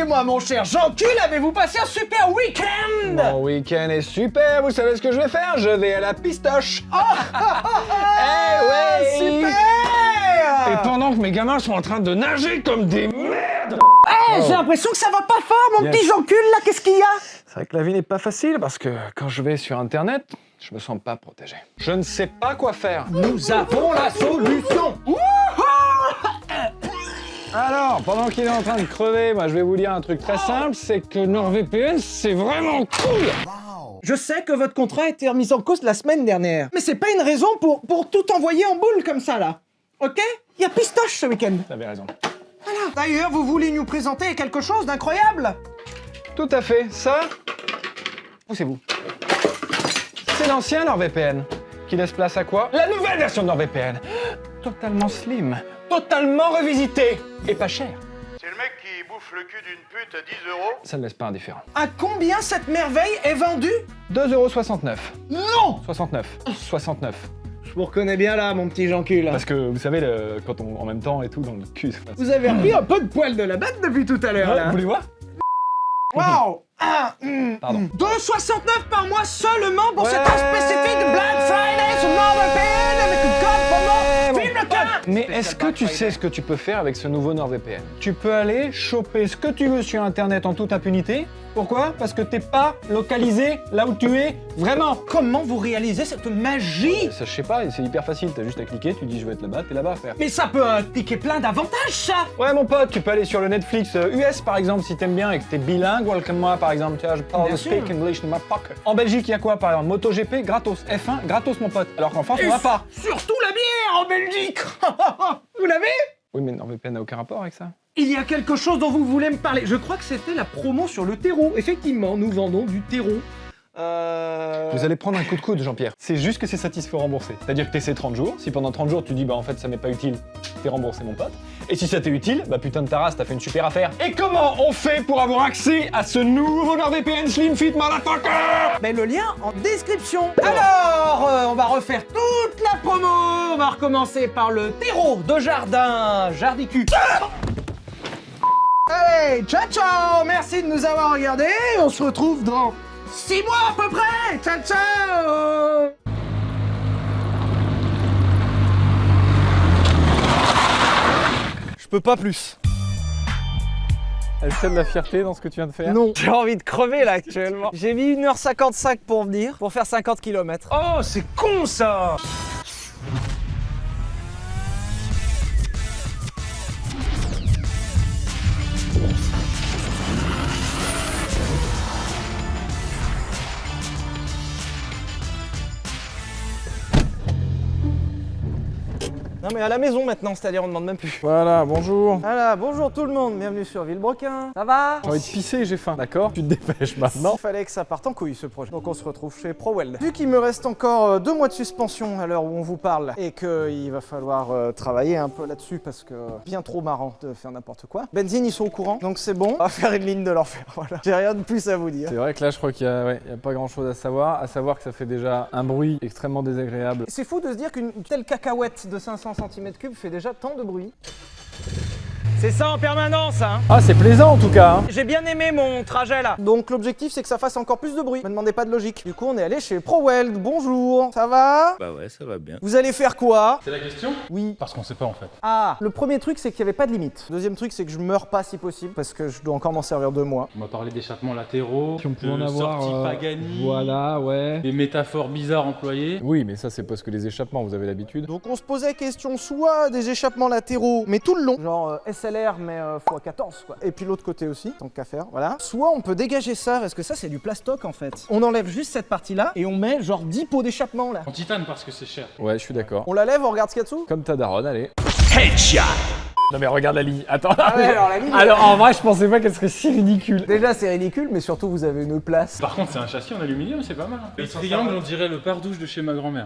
Racontez-moi, mon cher Jean-Cul, avez-vous passé un super week-end? Mon week-end est super, vous savez ce que je vais faire? Je vais à la pistoche. Eh ouais, super! Et pendant que mes gamins sont en train de nager comme des merdes. J'ai l'impression que ça va pas fort, mon petit Jean-Cul, là, qu'est-ce qu'il y a? C'est vrai que la vie n'est pas facile parce que quand je vais sur internet, je me sens pas protégé. Je ne sais pas quoi faire. Nous avons la solution! Alors, pendant qu'il est en train de crever, moi je vais vous dire un truc très simple, c'est que NordVPN, c'est vraiment cool. Je sais que votre contrat a été remis en cause la semaine dernière, mais c'est pas une raison pour tout envoyer en boule comme ça, là. Ok? Il y a pistoche ce week-end. T'avais raison. Voilà. D'ailleurs, vous voulez nous présenter quelque chose d'incroyable? Tout à fait, ça, poussez-vous. C'est l'ancien NordVPN, qui laisse place à quoi? La nouvelle version de NordVPN. Totalement slim, totalement revisité, et pas cher. C'est le mec qui bouffe le cul d'une pute à 10 €. Ça ne laisse pas indifférent. À combien cette merveille est vendue? 2,69 €. Non! 69. 69. Je vous reconnais bien là, mon petit Jean-Cul. Parce que vous savez, quand on en même temps et tout dans le cul. Vous avez repris un peu de poil de la bête depuis tout à l'heure, Vous là. voulez voir? Waouh! Pardon. 2,69 par mois seulement pour cette offre Ouais. spécifique de Black Friday sur NordVPN avec une code promo Film le cœur! Mais est-ce que tu sais ce que tu peux faire avec ce nouveau NordVPN? Tu peux aller choper ce que tu veux sur internet en toute impunité. Pourquoi? Parce que t'es pas localisé là où tu es vraiment. Comment vous réalisez cette magie? Ça, je sais pas, c'est hyper facile, t'as juste à cliquer, tu dis je vais être là-bas, t'es là-bas, frère. Mais ça peut impliquer plein d'avantages, ça! Ouais mon pote, tu peux aller sur le Netflix US par exemple si t'aimes bien et que t'es bilingue, comme moi par exemple, tu vois, je parle Bien de speak sûr. English, motherfucker. En Belgique, il y a quoi par exemple? MotoGP, gratos. F1, gratos mon pote. Alors qu'en France, on Et va pas. surtout la bière en Belgique! Vous l'avez? Oui mais NordVPN n'a aucun rapport avec ça. Il y a quelque chose dont vous voulez me parler. Je crois que c'était la promo sur le terreau. Effectivement, nous vendons du terreau. Vous allez prendre un coup de coude, Jean-Pierre. C'est juste que c'est satisfait remboursé. C'est-à-dire que t'essaies 30 jours. Si pendant 30 jours tu dis bah en fait ça m'est pas utile, t'es remboursé mon pote. Et si ça t'est utile, bah putain de ta race, t'as fait une super affaire. Et comment on fait pour avoir accès à ce nouveau NordVPN Slim Fit motherfucker? Mais le lien en description. Alors, on va refaire toute la promo. On va recommencer par le terreau de jardin, Jardicu. Allez, ciao ciao. Merci de nous avoir regardés. On se retrouve dans 6 mois à peu près. Ciao ciao. Je peux pas plus. Est-ce qu'il y a de la fierté dans ce que tu viens de faire? Non. J'ai envie de crever là actuellement. J'ai mis 1h55 pour venir, pour faire 50 km. Oh, c'est con ça. Non mais à la maison maintenant, c'est-à-dire on demande même plus. Voilà, bonjour. Voilà, bonjour tout le monde, bienvenue sur Villebrequin. Ça va? J'ai envie de pisser, j'ai faim, d'accord? Tu te dépêches maintenant. Il fallait que ça parte en couille ce projet. Donc on se retrouve chez ProWeld. Vu qu'il me reste encore 2 mois de suspension à l'heure où on vous parle et qu'il va falloir travailler un peu là-dessus parce que bien trop marrant de faire n'importe quoi. Benzine, ils sont au courant, donc c'est bon. On va faire une ligne de l'enfer, voilà. J'ai rien de plus à vous dire. C'est vrai que là, je crois qu'il y a pas grand-chose à savoir que ça fait déjà un bruit extrêmement désagréable. C'est fou de se dire qu'une telle cacahuète de 500 cm3 fait déjà tant de bruit. C'est ça en permanence, hein. Ah, c'est plaisant en tout cas, hein. J'ai bien aimé mon trajet là. Donc l'objectif c'est que ça fasse encore plus de bruit. Me demandez pas de logique. Du coup on est allé chez ProWeld. Bonjour, ça va? Bah ouais, ça va bien. Vous allez faire quoi? C'est la question? Oui. Parce qu'on sait pas en fait. Ah, le premier truc c'est qu'il n'y avait pas de limite. Deuxième truc c'est que je meurs pas si possible parce que je dois encore m'en servir 2 mois. On m'a parlé d'échappements latéraux, Si on pouvait en de avoir, sorties Pagani, Voilà, ouais. des métaphores bizarres employées. Oui, mais ça, c'est parce que les échappements, vous avez l'habitude. Donc on se posait question soit des échappements latéraux mais tout le long, genre SLR mais x14 quoi. Et puis l'autre côté aussi, tant qu'à faire, voilà. Soit on peut dégager ça parce que ça c'est du plastoc en fait. On enlève juste cette partie là et on met genre 10 pots d'échappement là. En titane parce que c'est cher. Ouais, je suis d'accord. On la lève, on regarde ce qu'il y a dessous. Comme ta daronne, allez. Headshot. Non mais regarde la ligne, attends. Ah ouais, alors la ligne. Alors en vrai, je pensais pas qu'elle serait si ridicule. Déjà c'est ridicule mais surtout vous avez une place. Par contre, c'est un châssis en aluminium, c'est pas mal. Hein. Le triangle, on dirait le pare-douche de chez ma grand-mère.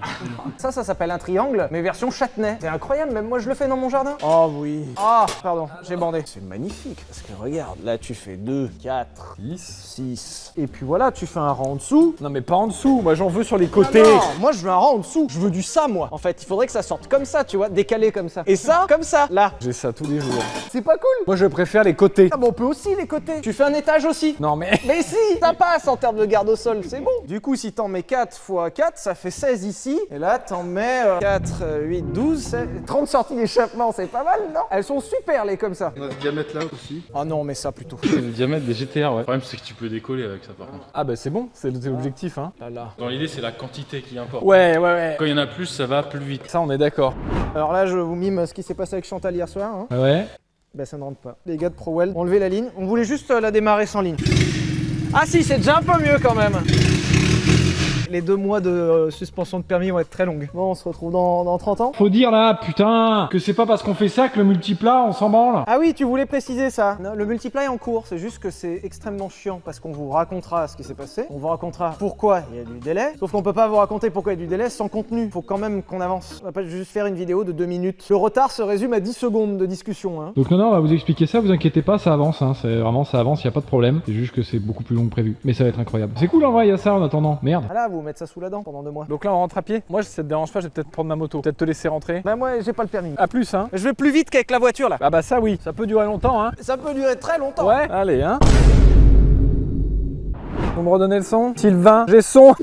Ça s'appelle un triangle, mais version châtenay. C'est incroyable, même moi je le fais dans mon jardin. Oh oui. Ah, pardon, j'ai bandé. C'est magnifique, parce que regarde, là tu fais 2, 4, 6. Et puis voilà, tu fais un rang en dessous. Non mais pas en dessous, moi j'en veux sur les côtés. Non, moi je veux un rang en dessous. Je veux du ça, moi. En fait, il faudrait que ça sorte comme ça, tu vois, décalé comme ça. Et ça, comme ça, là. J'ai ça ça tous les jours. C'est pas cool. Moi, je préfère les côtés. Ah bah on peut aussi les côtés. Tu fais un étage aussi. Non, mais... Mais si, ça passe en termes de garde au sol, c'est bon. Du coup, si t'en mets 4 x 4, ça fait 16 ici. Et là, t'en mets 4, 8, 12, 16, 30 sorties d'échappement, c'est pas mal, non? Elles sont super, les comme ça. On a ce diamètre là aussi. Oh non, mais ça plutôt. C'est le diamètre des GTR, ouais. Le problème, c'est que tu peux décoller avec ça par contre. Ah bah c'est bon, c'est l'objectif, hein. Là. Dans l'idée, c'est la quantité qui importe. Ouais. Quand il y en a plus, ça va plus vite. Ça, on est d'accord. Alors là, je vous mime ce qui s'est passé avec Chantal hier soir. Hein. Ouais. Bah ça ne rentre pas. Les gars de ProWeld ont levé la ligne. On voulait juste la démarrer sans ligne. Ah si, c'est déjà un peu mieux quand même. Les 2 mois de suspension de permis vont être très longues. Bon, on se retrouve dans 30 ans. Faut dire là, putain, que c'est pas parce qu'on fait ça que le multiplat, on s'en branle. Ah oui, tu voulais préciser ça. Non, le multiply est en cours, c'est juste que c'est extrêmement chiant parce qu'on vous racontera ce qui s'est passé. On vous racontera pourquoi il y a du délai. Sauf qu'on peut pas vous raconter pourquoi il y a du délai sans contenu. Faut quand même qu'on avance. On va pas juste faire une vidéo de 2 minutes. Le retard se résume à 10 secondes de discussion. Hein. Donc non, on va vous expliquer ça, vous inquiétez pas, ça avance, hein. C'est vraiment, ça avance, y a pas de problème. C'est juste que c'est beaucoup plus long que prévu. Mais ça va être incroyable. C'est cool en vrai, y a ça en attendant. Merde. Ah là, vous mettre ça sous la dent pendant 2 mois. Donc là, on rentre à pied. Moi, si ça te dérange pas, je vais peut-être prendre ma moto. Peut-être te laisser rentrer. Bah moi, j'ai pas le permis. À plus, hein. Je vais plus vite qu'avec la voiture là. Ah bah ça, oui. Ça peut durer longtemps, hein. Ça peut durer très longtemps. Ouais. Allez, hein. Vous me redonnez le son? Sylvain, j'ai son.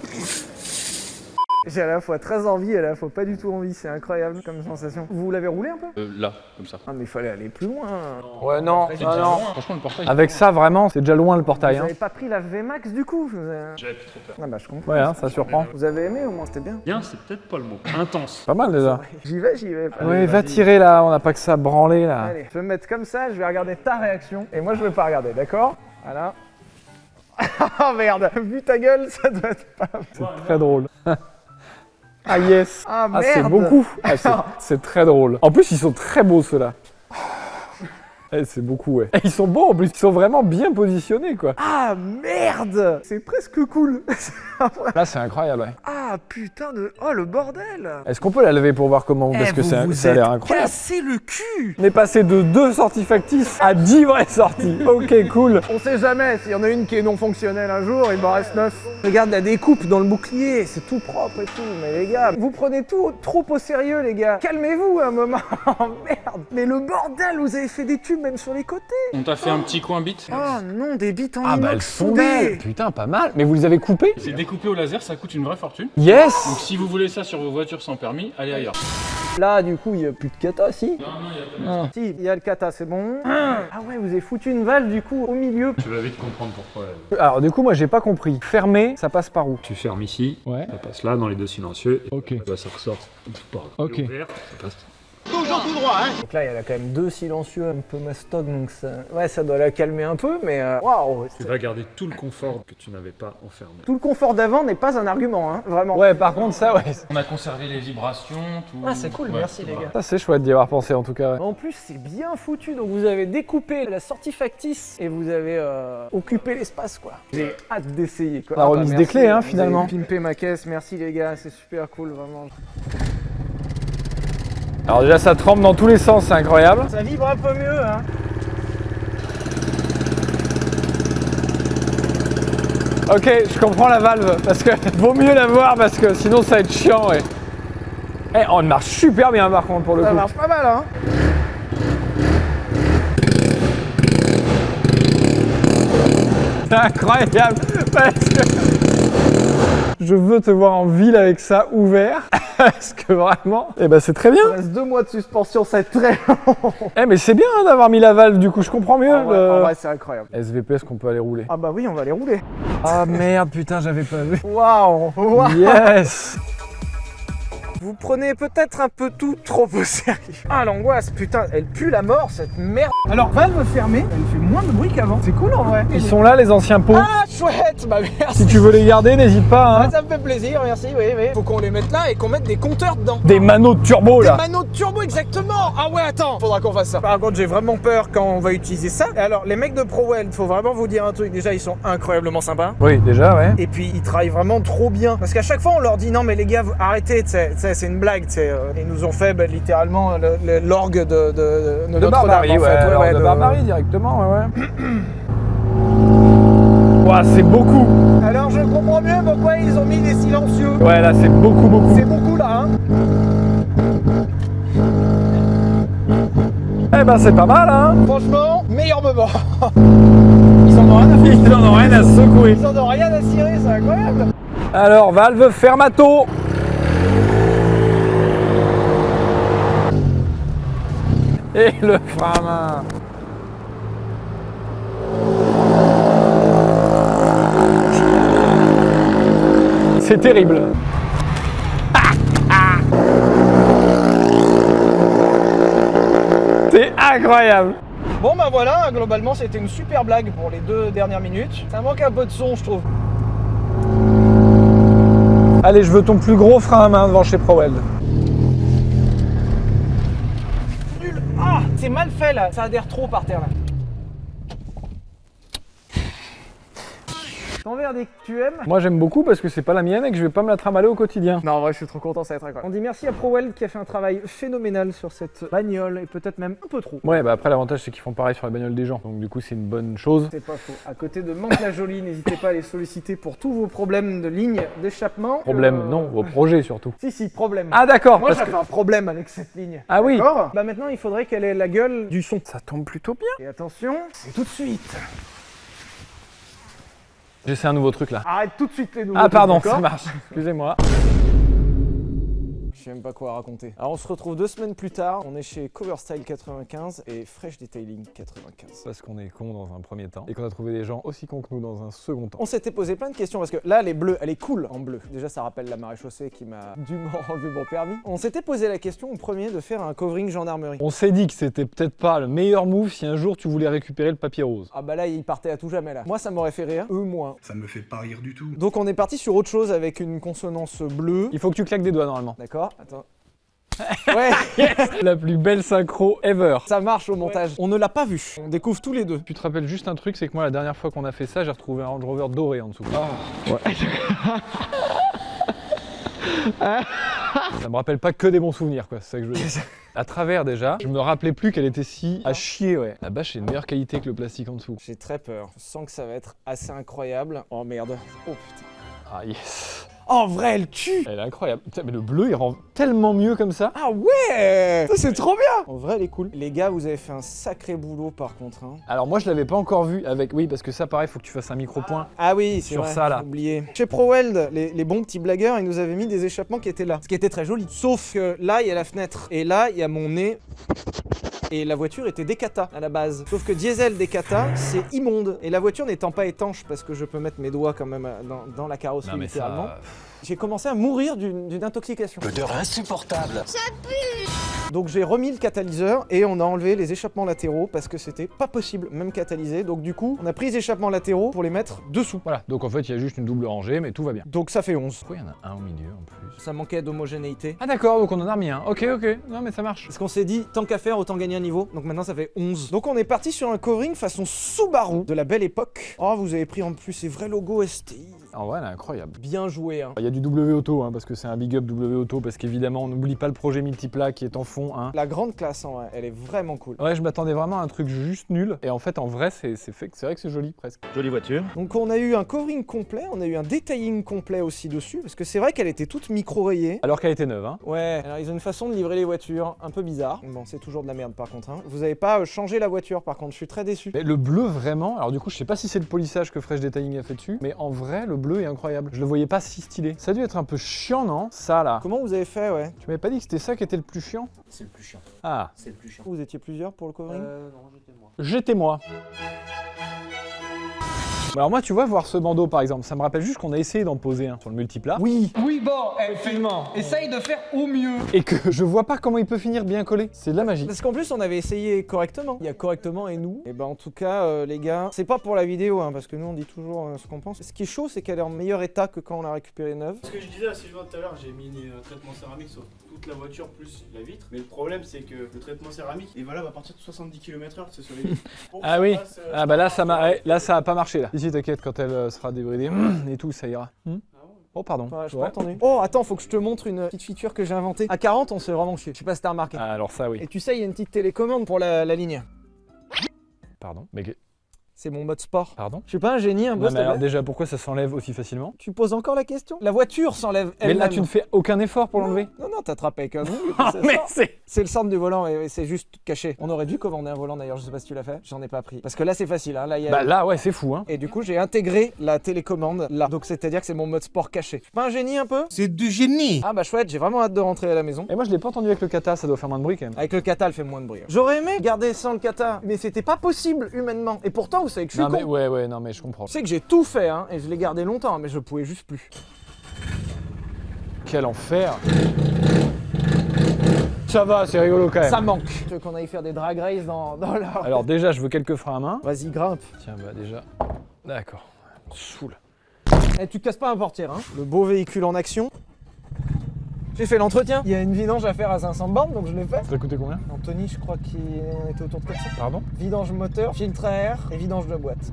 J'ai à la fois très envie et à la fois pas du tout envie, c'est incroyable comme sensation. Vous l'avez roulé un peu? Là, comme ça. Ah mais il fallait aller plus loin. Ouais, non. C'est déjà loin. Franchement, le portail. Avec ça, vraiment, c'est déjà loin le portail, Vous hein. avez pas pris la VMAX du coup J'avais plus trop peur. Ah bah je comprends. Ouais, hein, ça surprend. Vous avez aimé au moins, c'était bien. Bien, c'est peut-être pas le mot. Intense. Pas mal déjà. J'y vais. Ouais, va tirer là, on n'a pas que ça à branler là. Allez, je vais me mettre comme ça, je vais regarder ta réaction et moi je vais pas regarder, d'accord? Voilà. Ah merde, vu ta gueule, ça doit être pas... C'est très drôle. Ah yes. Ah Ah, merde. c'est beaucoup. Ah, c'est très drôle. En plus, ils sont très beaux ceux-là. Eh, c'est beaucoup, ouais. Et ils sont beaux en plus, ils sont vraiment bien positionnés quoi. Ah merde. C'est presque cool. Là, c'est incroyable, ouais. Ah putain de... Oh le bordel. Est-ce qu'on peut la lever pour voir comment? Parce que ça a l'air incroyable. Cassé le cul. On est passé de 2 sorties factices à 10 vraies sorties. Ok, cool. On sait jamais, s'il y en a une qui est non fonctionnelle un jour, il m'en reste 9. Regarde la découpe dans le bouclier, c'est tout propre et tout. Mais les gars, vous prenez tout trop au sérieux les gars. Calmez-vous un moment. Oh merde. Mais le bordel, vous avez fait des tubes même sur les côtés. On t'a fait un petit coin bit. Oh non, des bites en Ah bah elles inox sont soudées. belles. Putain, pas mal. Mais vous les avez coupées? C'est découpé au laser, ça coûte une vraie fortune. Yes. Donc si vous voulez ça sur vos voitures sans permis, allez ailleurs. Là, du coup, il n'y a plus de kata, si? Non, il y a pas de... Si, il y a le kata, c'est bon. Ah ouais, vous avez foutu une valve du coup au milieu. Tu vas vite comprendre pourquoi. Alors du coup, moi j'ai pas compris. Fermé, ça passe par où? Tu fermes ici, Ouais. ça passe là dans les 2 silencieux, Ok. et bah, ça ressort par Ok. ouvert, ça passe. Donc là, il y a quand même 2 silencieux un peu mastoc, donc ça... Ouais, ça doit la calmer un peu, mais waouh. Tu vas garder tout le confort que tu n'avais pas enfermé. Tout le confort d'avant n'est pas un argument, hein, vraiment. Ouais, par contre ça, ouais. On a conservé les vibrations, tout. Ah, c'est cool, merci les gars. Ça c'est chouette d'y avoir pensé en tout cas. Ouais. En plus, c'est bien foutu, donc vous avez découpé la sortie factice et vous avez occupé l'espace, quoi. J'ai hâte d'essayer, quoi. La remise des merci, clés, hein, vous finalement. avez pimpé ma caisse, merci les gars, c'est super cool, vraiment. Alors déjà ça tremble dans tous les sens, c'est incroyable. Ça vibre un peu mieux, hein. Ok, je comprends la valve, parce que vaut mieux la voir, parce que sinon ça va être chiant, ouais. Eh, on marche super bien par contre pour le Ça coup. marche pas mal, hein. C'est incroyable, parce que je veux te voir en ville avec ça ouvert, parce que vraiment, eh ben c'est très bien. Il reste 2 mois de suspension, c'est très long. Eh mais c'est bien hein, d'avoir mis la valve, du coup je comprends mieux. En vrai, c'est incroyable. SVP, est-ce qu'on peut aller rouler? Ah bah oui, on va les rouler. Ah merde, putain, j'avais pas vu. Waouh. Yes. Vous prenez peut-être un peu tout trop au sérieux. Ah l'angoisse, putain, elle pue la mort cette merde. Alors valve fermée, elle fait moins de bruit qu'avant. C'est cool en vrai. Ils sont là les anciens pots. Ah chouette, bah merci. Si tu veux les garder, n'hésite pas. Hein. Ah, ça me fait plaisir, merci, oui. Faut qu'on les mette là et qu'on mette des compteurs dedans. Des manos de turbo Des là. manos de turbo, exactement. Ah ouais, attends, faudra qu'on fasse ça. Par contre, j'ai vraiment peur quand on va utiliser ça. Et alors, les mecs de ProWeld, faut vraiment vous dire un truc. Déjà, ils sont incroyablement sympas. Oui, déjà, ouais. Et puis, ils travaillent vraiment trop bien. Parce qu'à chaque fois, on leur dit non, mais les gars, arrêtez, c'est une blague, tu sais. Ils nous ont fait littéralement l'orgue de Notre-Dame. Barbarie, en fait. ouais, alors de Barbarie directement, ouais. Ouah, c'est beaucoup. Alors, je comprends mieux pourquoi ils ont mis des silencieux. Ouais, là, c'est beaucoup. C'est beaucoup là, hein. Eh, Eh ben c'est pas mal hein. Franchement, meilleur moment. Ils en ont rien à foutre. Ils en ont rien à secouer. Ils en ont rien à cirer, c'est incroyable. Alors valve fermato. Et le frein à main. C'est terrible. C'est incroyable. Bon bah voilà, globalement c'était une super blague pour les 2 dernières minutes. Ça manque un peu de son, je trouve. Allez, je veux ton plus gros frein à main devant chez ProWeld. Nul. Ah, c'est mal fait là, ça adhère trop par terre là. T'emmerdes et que tu aimes. Moi j'aime beaucoup parce que c'est pas la mienne et que je vais pas me la trimballer au quotidien. Non, en vrai, je suis trop content, ça va être incroyable. On dit merci à ProWeld qui a fait un travail phénoménal sur cette bagnole et peut-être même un peu trop. Ouais, bah après l'avantage c'est qu'ils font pareil sur les bagnoles des gens, donc du coup c'est une bonne chose. C'est pas faux. À côté de Mantes-la-Jolie, n'hésitez pas à les solliciter pour tous vos problèmes de ligne d'échappement. Problème, non, vos projets surtout. Si, problème. Ah d'accord, Moi parce j'avais que... un problème avec cette ligne. Ah oui. D'accord. Bah maintenant il faudrait qu'elle ait la gueule du son. Ça tombe plutôt bien. Et attention, c'est tout de suite. J'essaie un nouveau truc là. Arrête tout de suite les nouveaux. Ah pardon, trucs, ça d'accord. marche. Excusez-moi. Je sais même pas quoi raconter. Alors on se retrouve 2 semaines plus tard, on est chez Coverstyle 95 et Fresh Detailing 95. Parce qu'on est con dans un premier temps et qu'on a trouvé des gens aussi cons que nous dans un second temps. On s'était posé plein de questions parce que là les bleus, elle est cool en bleu. Déjà ça rappelle la maréchaussée qui m'a dûment enlevé mon permis. On s'était posé la question au premier de faire un covering gendarmerie. On s'est dit que c'était peut-être pas le meilleur move si un jour tu voulais récupérer le papier rose. Ah bah là il partait à tout jamais là. Moi ça m'aurait fait rire, eux moins. Ça me fait pas rire du tout. Donc on est parti sur autre chose avec une consonance bleue. Il faut que tu claques des doigts normalement. D'accord, attends. Ouais, La plus belle synchro ever. ça marche au montage. On ne l'a pas vu, on découvre tous les deux. Tu te rappelles juste un truc, c'est que moi la dernière fois qu'on a fait ça, j'ai retrouvé un Range Rover doré en dessous. Ça me rappelle pas que des bons souvenirs quoi, c'est ça que je veux dire. À travers déjà, je me rappelais plus qu'elle était si à chier ouais. La bâche est de meilleure qualité que le plastique en dessous. J'ai très peur, je sens que ça va être assez incroyable. Oh merde, oh putain. Ah yes. En vrai, elle tue. Elle est incroyable. Putain, mais le bleu il rend tellement mieux comme ça. Ah ouais, ça c'est trop bien. En vrai, elle est cool. Les gars, vous avez fait un sacré boulot par contre. Hein. Alors moi je l'avais pas encore vu avec, oui parce que ça pareil faut que tu fasses un micro-point. Ah oui, c'est Sur vrai, ça, là. j'ai oublié. Chez ProWeld, les bons petits blagueurs, ils nous avaient mis des échappements qui étaient là. Ce qui était très joli. Sauf que là, il y a la fenêtre. Et là, il y a mon nez. Et la voiture était Decata à la base. Sauf que diesel Decata, c'est immonde. Et la voiture n'étant pas étanche, parce que je peux mettre mes doigts quand même dans la carrosserie Non mais littéralement, ça... j'ai commencé à mourir d'une intoxication. L'odeur insupportable. Donc j'ai remis le catalyseur et on a enlevé les échappements latéraux parce que c'était pas possible, même catalysé. Donc du coup, on a pris les échappements latéraux pour les mettre dessous. Voilà, donc en fait il y a juste une double rangée mais tout va bien. Donc ça fait 11. Pourquoi il y en a un au milieu en plus? Ça manquait d'homogénéité. Ah d'accord, donc on en a remis un. Ok, non mais ça marche. Parce qu'on s'est dit, tant qu'à faire, autant gagner un niveau. Donc maintenant ça fait 11. Donc on est parti sur un covering façon Subaru de la belle époque. Oh, vous avez pris en plus ces vrais logos STI. En vrai elle est incroyable. Bien joué, hein. Il y a du W Auto hein, parce que c'est un big up W Auto parce qu'évidemment on n'oublie pas le projet multiplat qui est en fond hein. La grande classe, en vrai, elle est vraiment cool. Ouais, je m'attendais vraiment à un truc juste nul et en fait en vrai c'est vrai que c'est joli presque. Jolie voiture. Donc on a eu un covering complet, on a eu un detailing complet aussi dessus, parce que c'est vrai qu'elle était toute micro-rayée. Alors qu'elle était neuve hein. Ouais, alors ils ont une façon de livrer les voitures un peu bizarre. Bon, c'est toujours de la merde par contre, hein. Vous avez pas changé la voiture par contre, je suis très déçu. Mais le bleu vraiment, alors du coup je sais pas si c'est le polissage que Fresh Detailing a fait dessus, mais en vrai le bleu est incroyable. Je le voyais pas si stylé. Ça a dû être un peu chiant non? Ça là. Comment vous avez fait, ouais? Tu m'avais pas dit que c'était ça qui était le plus chiant? C'est le plus chiant. Ah. C'est le plus chiant. Vous étiez plusieurs pour le covering? Non, j'étais moi. J'étais moi. Alors moi tu vois voir ce bandeau par exemple, ça me rappelle juste qu'on a essayé d'en poser un sur le multiplat. Oui. Oui, bon, effectivement. Essaye de faire au mieux. Et que je vois pas comment il peut finir bien collé. C'est de la magie. Parce qu'en plus on avait essayé correctement. Il y a correctement et nous. Et ben en tout cas les gars, c'est pas pour la vidéo hein, parce que nous on dit toujours ce qu'on pense. Ce qui est chaud c'est qu'elle est en meilleur état que quand on l'a récupérée neuve. Ce que je disais à Sylvain tout à l'heure, j'ai mis un traitement céramique sur toute la voiture plus la vitre. Mais le problème c'est que le traitement céramique est valable à partir de 70 km/h, c'est sur les vitres. Ah oui. Ah bah là ça m'a, ouais, là ça a pas marché là. Ici t'inquiète quand elle sera débridée et tout ça ira. Oh pardon. Ouais, je pas entendu. Oh attends, faut que je te montre une petite feature que j'ai inventée. À 40 on s'est vraiment chier. Je sais pas si t'as remarqué. Ah, alors ça oui. Et tu sais, il y a une petite télécommande pour la ligne. Pardon. Mais C'est mon mode sport. Pardon? Je suis pas un génie, un peu, Non, s'il mais te alors plaît. déjà, pourquoi ça s'enlève aussi facilement? Tu poses encore la question? La voiture s'enlève Mais elle-même. là, tu ne fais aucun effort pour l'enlever. Non, non, t'attrapes avec un ongle. Ah, ça mais sort. c'est... C'est le centre du volant et c'est juste caché. On aurait dû commander un volant d'ailleurs, je sais pas si tu l'as fait. J'en ai pas pris. Parce que là, c'est facile. Hein. Là, il y a... Bah là, ouais, c'est fou, hein. Et du coup, j'ai intégré la télécommande là. Donc, c'est-à-dire que c'est mon mode sport caché. Je suis pas un génie un peu? C'est du génie. Ah bah chouette, j'ai vraiment hâte de rentrer à la maison. Et moi, je l'ai pas entendu avec le kata, ça doit faire moins de bruit quand même. Avec le kata, elle fait moins de bruit. J'aurais aimé garder sans le kata, mais c'était pas possible humainement. Et pourtant, vous savez que je suis Non, con. mais ouais, non, mais je comprends. Je sais que j'ai tout fait, hein, et je l'ai gardé longtemps, mais je pouvais juste plus. Quel enfer. Ça va, c'est rigolo quand même. Ça manque. Tu veux qu'on aille faire des drag race dans la... Alors déjà, je veux quelques freins à main. Vas-y, grimpe. Tiens, bah déjà... D'accord. Saoule. Eh, tu te casses pas un portière, hein. Le beau véhicule en action. J'ai fait l'entretien. Il y a une vidange à faire à 500 bornes, donc je l'ai fait. Ça a coûté combien? Anthony, je crois qu'il était autour de 400. Pardon? Vidange moteur, filtre à air et vidange de boîte.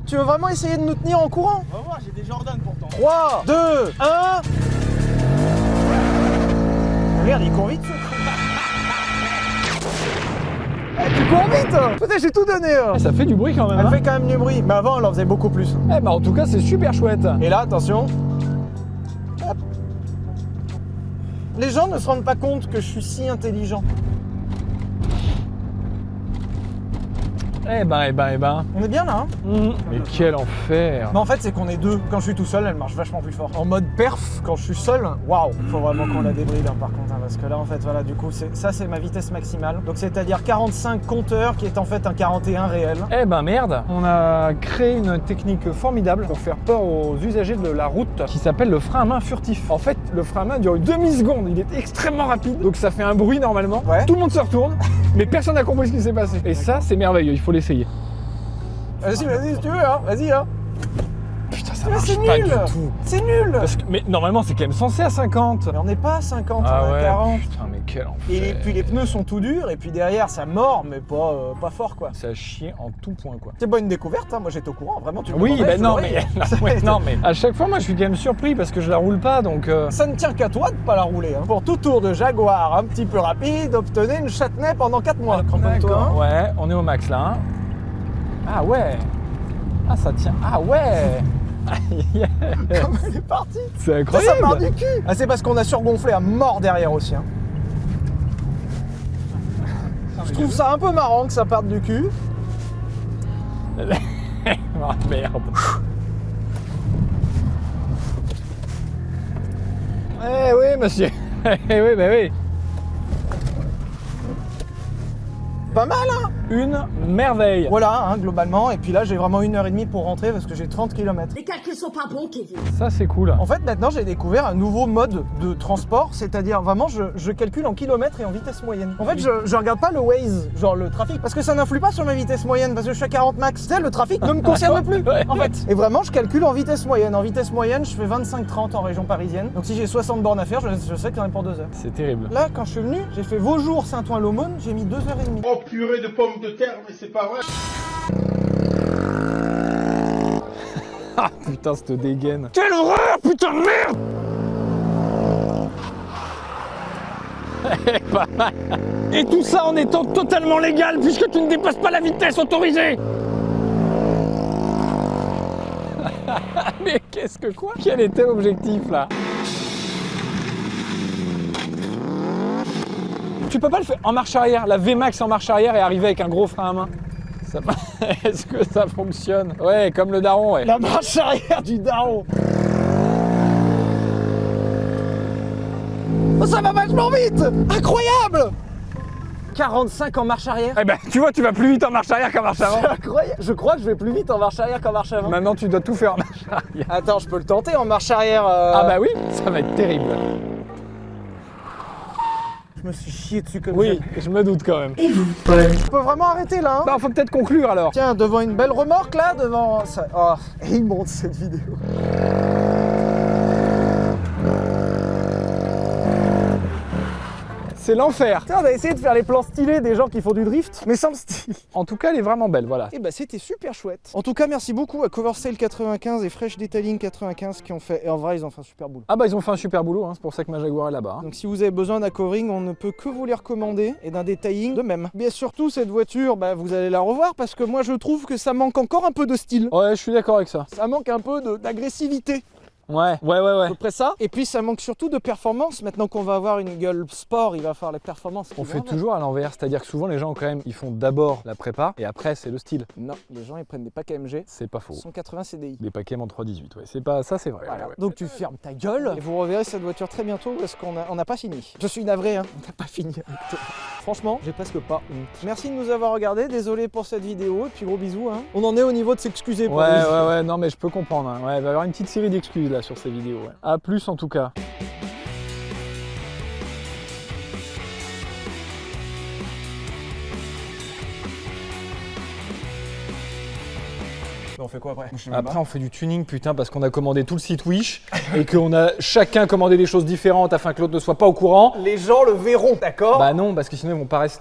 Tu veux vraiment essayer de nous tenir en courant? On va voir, j'ai des Jordan pourtant. 3, 2, 1... Regarde, il court vite, ce con. Eh, tu cours vite! Putain, j'ai tout donné! Eh, ça fait du bruit quand même, Elle hein. fait quand même du bruit, mais avant, elle en faisait beaucoup plus. Eh bah en tout cas, c'est super chouette. Et là, attention. Hop. Les gens ne se rendent pas compte que je suis si intelligent. Eh ben. On est bien là, hein? Mais quel enfer. Mais en fait, c'est qu'on est deux. Quand je suis tout seul, elle marche vachement plus fort. En mode perf, quand je suis seul, waouh! Faut vraiment qu'on la débride, hein, par contre, hein, parce que là, en fait, voilà, du coup, ça, c'est ma vitesse maximale. Donc, c'est-à-dire 45 compteurs, qui est en fait un 41 réel. Eh ben merde. On a créé une technique formidable pour faire peur aux usagers de la route qui s'appelle le frein à main furtif. En fait, le frein à main dure une demi-seconde. Il est extrêmement rapide, donc ça fait un bruit normalement. Ouais. Tout le monde se retourne, mais personne n'a compris ce qui s'est passé. Et ça, c'est merveilleux. Il faut l'essayer. Vas-y, si tu veux, hein, vas-y, hein. Putain, ça Mais marche c'est pas nul. du tout. C'est nul! Parce que, mais normalement, c'est quand même censé à 50. Mais on n'est pas à 50, Ah on est ouais. à 40. Putain, mais quel enfer. Et puis les pneus sont tout durs, et puis derrière, ça mord, mais pas fort, quoi. Ça chie en tout point, quoi. C'est pas une découverte, hein. Moi j'étais au courant, vraiment, tu me Oui, demandais, ben je non, l'aurais. mais, non, ouais, non, mais à chaque fois, moi, je suis quand même surpris parce que je la roule pas, donc. Ça ne tient qu'à toi de pas la rouler. Hein. Pour tout tour de Jaguar un petit peu rapide, obtenez une Châtenay pendant 4 mois. Cramponne-toi, hein. Ouais, on est au max là. Hein. Ah ouais. Ah ça tient. Ah ouais. Aïe, aïe. Comme elle est partie. C'est Ça incroyable. part du cul. Ah, c'est parce qu'on a surgonflé à mort derrière aussi. Hein. Je trouve ça un peu marrant que ça parte du cul. Oh merde. Eh oui, monsieur. Eh oui, bah oui. Pas mal, hein. Une merveille. Voilà, hein, globalement. Et puis là, j'ai vraiment 1h30 pour rentrer parce que j'ai 30 km. Les calculs sont pas bons, Kevin. Ça c'est cool. En fait, maintenant, j'ai découvert un nouveau mode de transport, c'est-à-dire vraiment, je calcule en kilomètres et en vitesse moyenne. En fait, je regarde pas le Waze, genre le trafic, parce que ça n'influe pas sur ma vitesse moyenne, parce que je suis à 40 max. Tu sais, le trafic ne me concerne plus, Ouais. en fait. Et vraiment, je calcule en vitesse moyenne. En vitesse moyenne, je fais 25-30 en région parisienne. Donc si j'ai 60 bornes à faire, je sais que j'en ai pour 2 heures. C'est terrible. Là, quand je suis venu, j'ai fait Vaujour, Saint-Ouen-l'Aumône, j'ai mis 2h30. Oh purée de pommes de terre, mais c'est pas vrai. Ah putain, cette dégaine. Quelle horreur, putain de merde. Pas mal. Et tout ça en étant totalement légal puisque tu ne dépasses pas la vitesse autorisée. Mais qu'est-ce que quoi? Quel était l'objectif là? Tu peux pas le faire en marche arrière, la VMAX en marche arrière et arriver avec un gros frein à main. Ça... Est-ce que ça fonctionne? Ouais, comme le daron, ouais. La marche arrière du daron. Oh, ça va vachement vite. Incroyable. 45 en marche arrière. Eh ben, tu vois, tu vas plus vite en marche arrière qu'en marche avant. C'est incroyable. Je crois que je vais plus vite en marche arrière qu'en marche avant. Maintenant, tu dois tout faire en marche arrière. Attends, je peux le tenter en marche arrière. Ah bah oui, ça va être terrible. Je me suis chié dessus comme Oui, je me doute quand même. On peut vraiment arrêter là, hein. Bah, faut peut-être conclure alors. Tiens, devant une belle remorque là, devant ça. Oh, et il monte cette vidéo. C'est l'enfer. Putain, on a essayé de faire les plans stylés des gens qui font du drift, mais sans le style. En tout cas, elle est vraiment belle, voilà. Et bah c'était super chouette. En tout cas, merci beaucoup à Coversail 95 et Fresh Detailing 95 qui ont fait, et en vrai ils ont fait un super boulot. Ah bah ils ont fait un super boulot, hein. C'est pour ça que ma Jaguar est là-bas. Hein. Donc si vous avez besoin d'un covering, on ne peut que vous les recommander et d'un detailing de même. Bien surtout cette voiture, bah vous allez la revoir parce que moi je trouve que ça manque encore un peu de style. Ouais, je suis d'accord avec ça. Ça manque un peu d'agressivité. Ouais. À peu près ça. Et puis ça manque surtout de performance. Maintenant qu'on va avoir une gueule sport, il va falloir la performance. On fait toujours à l'envers, c'est-à-dire que souvent les gens quand même, ils font d'abord la prépa et après c'est le style. Non, les gens ils prennent des packs AMG. C'est pas faux. 180 CDI. Des paquets en 318, ouais. C'est pas ça, c'est vrai. Voilà. Ouais. Donc tu fermes ta gueule et vous reverrez cette voiture très bientôt parce qu'on n'a pas fini. Je suis navré, hein. On n'a pas fini avec toi. Franchement, j'ai presque pas honte. Merci de nous avoir regardés. Désolé pour cette vidéo et puis gros bisous. Hein. On en est au niveau de s'excuser pour Ouais, non mais je peux comprendre. Hein. Ouais, il va y avoir une petite série d'excuses là sur ces vidéos. Ouais. A plus en tout cas. On fait quoi après? Après on fait du tuning putain parce qu'on a commandé tout le site Wish et qu'on a chacun commandé des choses différentes afin que l'autre ne soit pas au courant. Les gens le verront, d'accord? Bah non parce que sinon ils vont pas rester.